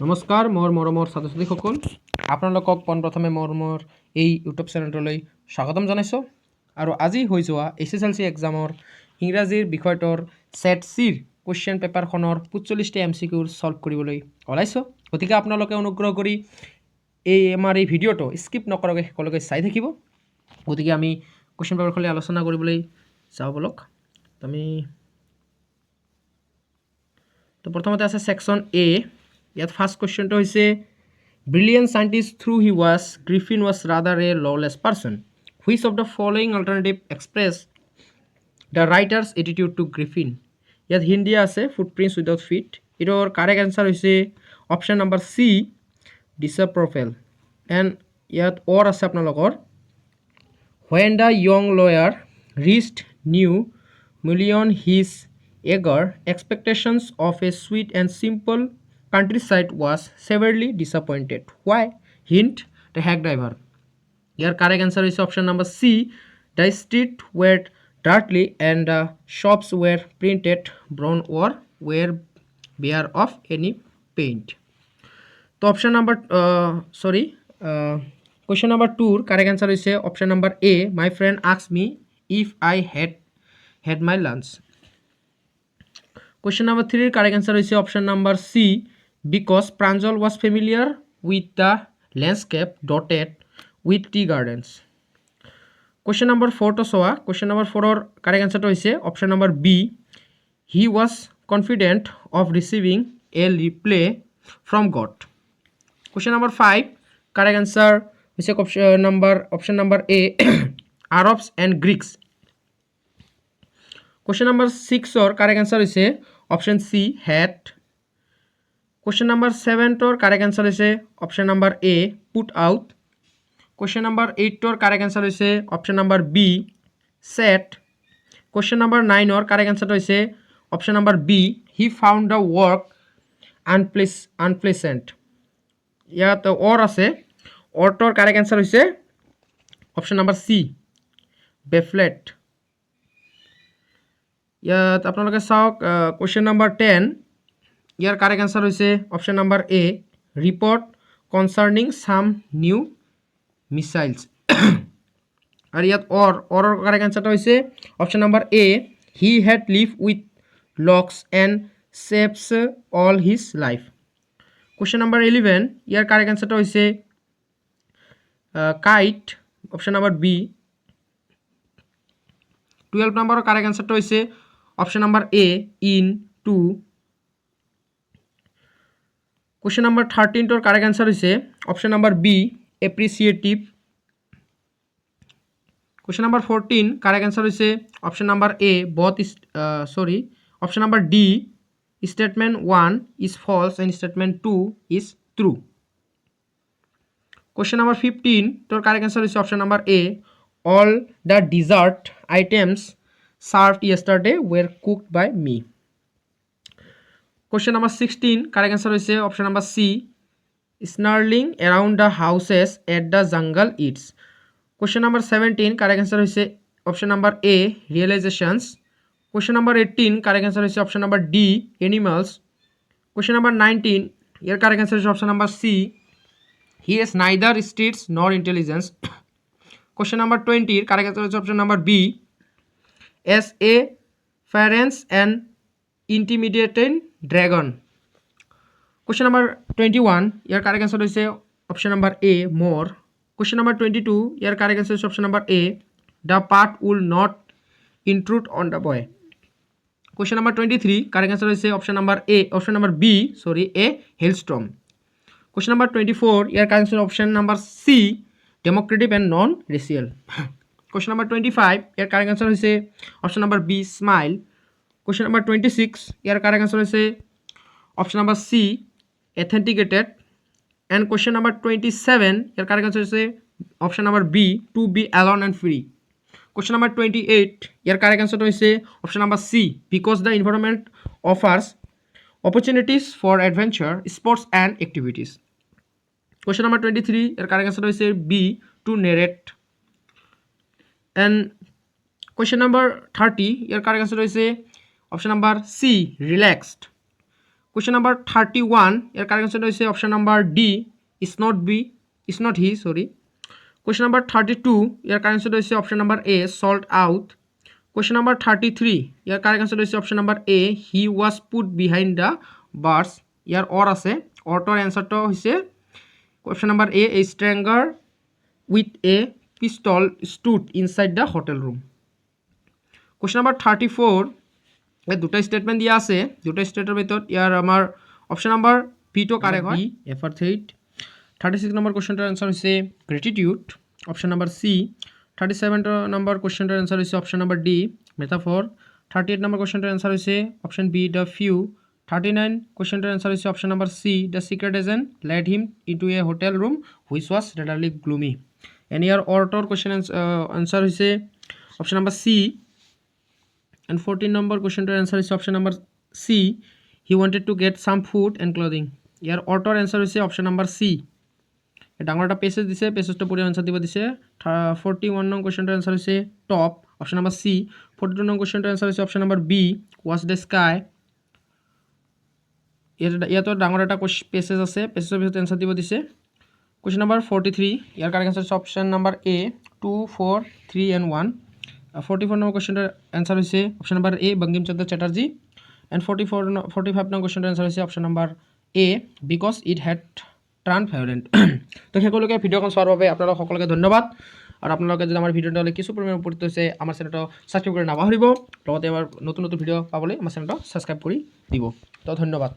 নমস্কাৰ মোৰ মৰমৰ ছাত্ৰ ছাত্ৰীসকল আপোনালোকক পোনপ্ৰথমে মোৰ এই ইউটিউব চেনেলটোলৈ স্বাগতম জনাইছোঁ আৰু আজি হৈ যোৱা SSLC এক্সামৰ ইংৰাজীৰ বিষয়টোৰ সেট চিৰ কুৱেশ্যন পেপাৰখনৰ 45টা MCQ সলভ কৰিবলৈ ওলাইছোঁ গতিকে আপোনালোকে অনুগ্ৰহ কৰি আমাৰ এই ভিডিঅ'টো স্কিপ নকৰাকৈ শেষলৈকে চাই থাকিব গতিকে আমি কুৱেশ্যন পেপাৰখনলৈ আলোচনা কৰিবলৈ যাওঁ বলক তো প্ৰথমতে আছে সেকশন A ইয়াত ফার্স্ট কোশ্চেনটো হৈছে brilliant scientist through he was Griffin was rather a lawless person. Which of the following alternative express the writer's attitude to Griffin? ইয়াত হিন্দী আছে footprints without feet. এটার কারেক্ট অ্যান্সার হৈছে option number C disapproval. and ইয়াত or আছে আপোনালোকৰ when the young lawyer reached New Million his eager expectations of a sweet and simple countryside was severely disappointed. Why? Hint: the hack driver. Your correct answer is option number C. The street were dirty and the shops were painted brown or were bare of any paint. So option number question number 2 correct answer is option number A. My friend asked me if I had my lunch. Question number 3 correct answer is option number C. Because Pranjal was familiar with the landscape dotted with tea gardens. Question number 4 to soa question number 4 or correct answer to is option number B. He was confident of receiving a reply from God. Question number 5 correct answer is option number A. Arabs and Greeks. Question number 6 or correct answer is option C. Had. Question number 7 or correct answer is option number A. Put out. Question number 8 or correct answer is option number B. Set. Question number 9 or correct answer is option number B. He found the work unpleasant. Yeah, the or আছে or tor correct answer is option number C. Baffled. Yeah, আপোনালোকে চাওক question number 10 ইয়াৰ correct answer হৈছে option number A. Report concerning some new missiles. আৰু ইয়াত or correct answer হৈছে option number A. He had lived with locks and safes all his life. Question number 11 year correct answer হৈছে kite option number B. 12 number correct answer হৈছে option number A. In to. Question number 13 to correct answer is option number B. Appreciative. Question number 14 correct answer is option number A. Option number D. Statement 1 is false and statement 2 is true. Question number 15 to correct answer is option number A. All the dessert items served yesterday were cooked by me. Question number 16 correct answer is option number C. Snarling around the houses at the jungle eats. Question number 17 correct answer is option number A. Realizations. Question number 18 correct answer is option number D. Animals. Question number 19 your correct answer is option number C. He has neither streets nor intelligence. Question number 20 correct answer is option number B. As a parents and intimidating dragon. Question number 21 your correct answer is option number A. More. Question number 22 your correct answer is option number A. The path will not intrude on the boy. Question number 23 correct answer is option number B. A hailstorm. Question number 24 your correct answer option number C. Democratic and non-racial. Question number 25 your correct answer is option number B. Smile. Question number 26 your correct answer is option number C. Authenticated. And question number 27 your correct answer is option number B. To be alone and free. Question number 28 your correct answer is option number C. Because the environment offers opportunities for adventure, sports and activities. Question number 23 your correct answer is B. To narrate. And question number 30 your correct answer is option number C. Relaxed. Question number 31, ইয়াৰ correct আনসারটা হচ্ছে option number D, is not he, sorry. Question number 32, ইয়ার correct আনসারটা হচ্ছে option number A, salt out. Question number 33, ইয়ার correct আনসারটা হচ্ছে option number A, he was put behind the bars. ইয়ার অর আছে, অরটার অ্যান্সারটা হচ্ছে option number A, a stranger with a pistol stood inside the hotel room. Question number 34, এই দুটা স্টেটমেন্ট দিয়া আছে, দুটা স্টেটের ভিতর ইয়ার আমার অপশন নাম্বার বিটো কারেক্ট হয়, এফারথেইট। 36 নম্বর কোশ্চেনটার অ্যান্সার হচ্ছে gratitude, option number C. 37 number কোশ্চেনটার অ্যান্সার হচ্ছে option number D, metaphor. 38 number কোশ্চেনটার অ্যান্সার হচ্ছে অপশন বি, দ্য ফিউ। 39 কোশ্চেনটার অ্যান্সার হচ্ছে option number C, the secret agent led him into a hotel room which was rather gloomy. And ইয়ার অরটর question answer হচ্ছে option number C. And 14 number question to answer is option number C. He wanted to get some food and clothing. Here auto answer is option number C. ডাঙরটা passage দিছে, পেসেজটা পুরো answer দিব দিছে। 41 নং কোশ্চেনটার answer হইছে টপ, অপশন নাম্বার সি। 42 নং কোশ্চেনটার आंसर হইছে option number B, watch the sky. এত ডাঙরটা পেসেজ আছে, পেসেজের ভিতরে आंसर দিব দিছে। Question number 43, here correct answer হচ্ছে অপশন নাম্বার এ, 2 4 3 and 1। 44 নম্বর কোশ্চেনটার অ্যান্সার হয়েছে option number A, Bankimchandra Chatterjee. And 45 নম্বর কোশ্চেনটার অ্যান্সার হয়েছে option number A, because it had turn violent. তো সকলোকে ভিডিঅ'খন চোৱাৰ বাবে আপোনালোক সকলোকে ধন্যবাদ। আৰু আপোনালোকে যদি আমাৰ ভিডিঅ'টো কিছু পৰিমাণে উপকৃত হৈছে, আমাৰ চেনেলটো ছাবস্ক্ৰাইব কৰি নাপাহৰিব। লগতে আমাৰ নতুন নতুন ভিডিঅ' পাবলৈ আমাৰ চেনেলটো ছাবস্ক্ৰাইব কৰি দিব। তো ধন্যবাদ।